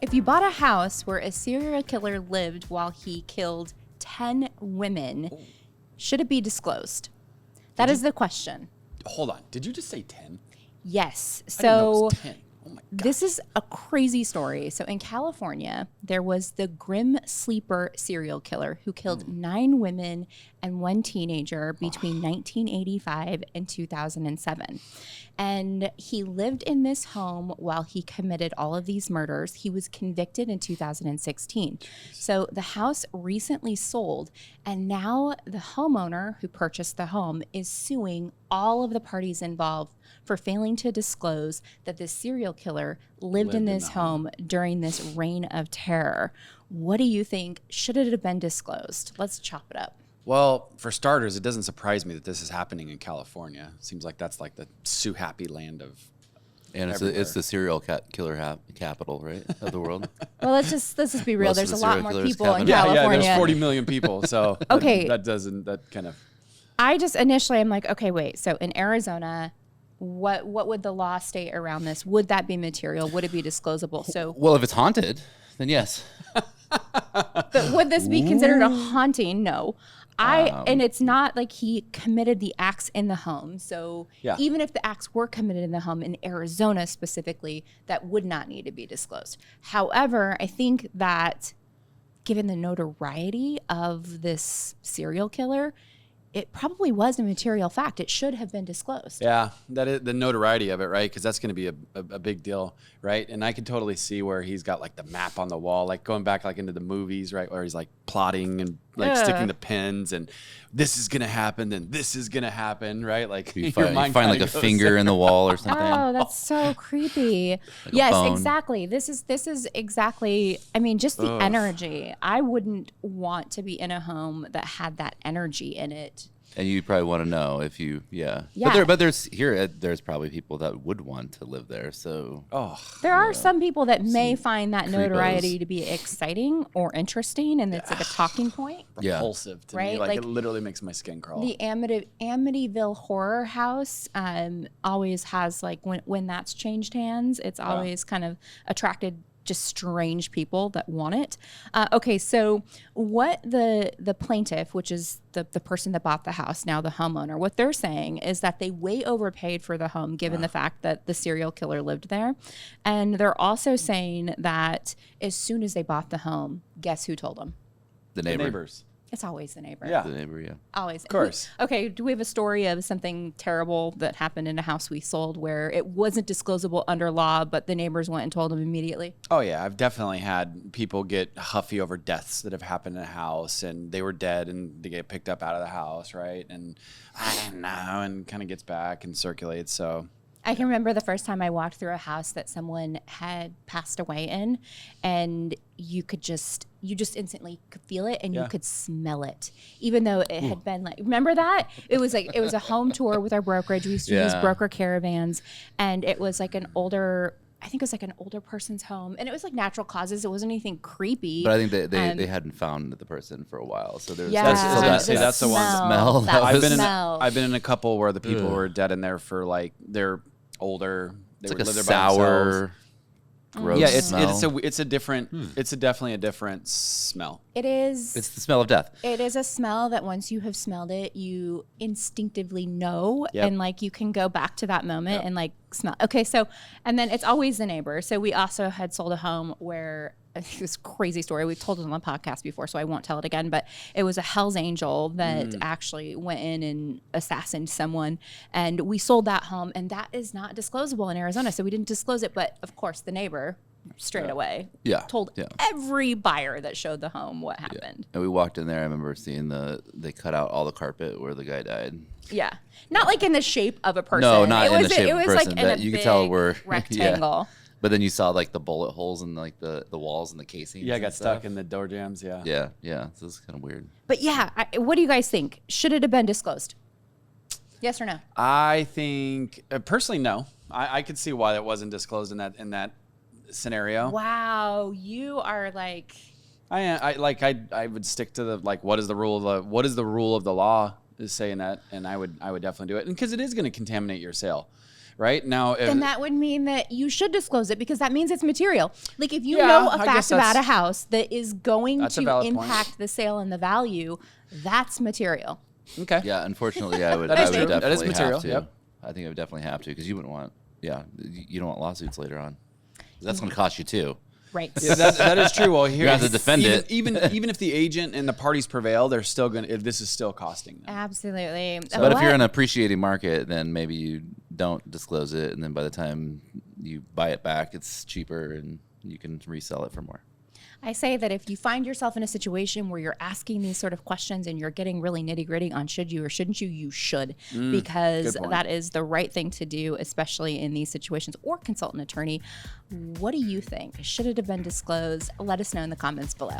If you bought a house where a serial killer lived while he killed 10 women, should it be disclosed? That is the question. Hold on. Did you just say 10? Yes. I didn't know it So was 10. Oh my God. this is a crazy story. So in California, there was the Grim Sleeper serial killer who killed 9 women and 1 teenager between 1985 and 2007. And he lived in this home while he committed all of these murders. He was convicted in 2016. So the house recently sold, and now the homeowner who purchased the home is suing all of the parties involved for failing to disclose that this serial killer lived in this home during this reign of terror. What do you think? Should it have been disclosed? Let's chop it up. Well, for starters, it doesn't surprise me that this is happening in California. It seems like that's like the Sue Happy land of And it's the serial killer capital, right, of the world. Well, let's just be real. Most of There's a the lot serial more killers people in capital. California. Yeah, there's 40 million people. So Okay. that kind of. I just initially I'm like, okay, wait. So in Arizona, what would the law state around this? Would that be material? Would it be disclosable? So, Well, if it's haunted, then yes. but would this be considered a haunting? No. And it's not like he committed the acts in the home. So Yeah. even if the acts were committed in the home in Arizona specifically, that would not need to be disclosed. However, I think that given the notoriety of this serial killer, it probably was a material fact. It should have been disclosed. Yeah, that is the notoriety of it, right? Because that's going to be a big deal, right? And I can totally see where he's got like the map on the wall, like going back like into the movies, right? Where he's like plotting and like sticking the pins and this is going to happen, then this is going to happen, right? Like You your find mind like kinda a goes finger there. in the wall or something. Oh, that's so creepy. a Yes, bone. exactly. This is exactly, I mean, just the energy. I wouldn't want to be in a home that had that energy in it. And you probably want to know if you, yeah. Yeah. But there's probably people that would want to live there. So There are some people that may find that creepos. notoriety to be exciting or interesting, and it's like a talking point. yeah. Repulsive to Right? me. Like, Like, it literally makes my skin crawl. The Amityville Horror House always has, like, when that's changed hands, it's always kind of attracted just strange people that want it. Okay, so what the plaintiff, which is the person that bought the house, now the homeowner, what they're saying is that they way overpaid for the home given the fact that the serial killer lived there. And they're also saying that as soon as they bought the home, guess who told them? The The neighbor. neighbors. It's always the neighbor. Yeah. The neighbor, yeah. Always. Of course. Okay, do we have a story of something terrible that happened in a house we sold where it wasn't disclosable under law, but the neighbors went and told them immediately? Oh yeah, I've definitely had people get huffy over deaths that have happened in a house, and they were dead, and they get picked up out of the house, right? And I don't know, and kind of gets back and circulates. So I can remember the first time I walked through a house that someone had passed away in, and you just instantly could feel it and you Yeah. could smell it, even though it had been like, remember that? It was a home tour with our brokerage. We used to use Yeah. broker caravans, and it was like I think it was like an older person's home, and it was like natural causes. It wasn't anything creepy. But I think they hadn't found the person for a while. So there's Yeah, that's the one. smell. That I've been smell. I've been in a couple where the people were dead in there for like they're older. They It's like would a live there by themselves. sour, gross Yeah, smell. it's a different. It's definitely a different smell. It is. It's the smell of death. It is a smell that once you have smelled it, you instinctively know, Yep. and like you can go back to that moment and like smell. Okay, so and then it's always the neighbor. So we also had sold a home where this crazy story. We've told it on the podcast before, so I won't tell it again. But it was a Hell's Angel that actually went in and assassinated someone, and we sold that home, and that is not disclosable in Arizona, so we didn't disclose it. But of course, the neighbor straight away told every buyer that showed the home what happened. And we walked in there. I remember seeing they cut out all the carpet where the guy died. Yeah, not like in the shape of a person. No, not in the shape it of a was person. like in That a you could big tell were rectangle. Yeah. But then you saw like the bullet holes in like the walls and the casings. Yeah, I and got stuff. stuck in the door jams. Yeah. Yeah. So this is kind of weird. But yeah, what do you guys think? Should it have been disclosed? Yes or no? I think personally, no. I could see why that wasn't disclosed in that scenario. Wow, you are like. I would stick to the like what is the rule of the law is saying that, and I would definitely do it, and because it is going to contaminate your sale, right? Now, then that would mean that you should disclose it because that means it's material. Like if you Yeah, know a I fact guess about a house that is going that's a to valid impact point. the sale and the value, that's material. okay. Yeah, unfortunately, I would. That is I would true. That definitely is material, have to. yep. I think I would definitely have to because you wouldn't want. Yeah, you don't want lawsuits later on. That's going to cost you too. Right. Yeah, that is true. Well, here You have to defend it. Even if the agent and the parties prevail, they're still gonna. This is still costing them. Absolutely. But if you're in an appreciating market, then maybe you don't disclose it, and then by the time you buy it back, it's cheaper and you can resell it for more. I say that if you find yourself in a situation where you're asking these sort of questions and you're getting really nitty gritty on should you or shouldn't you, you should, because good point. that is the right thing to do, especially in these situations. Or consult an attorney. What do you think? Should it have been disclosed? Let us know in the comments below.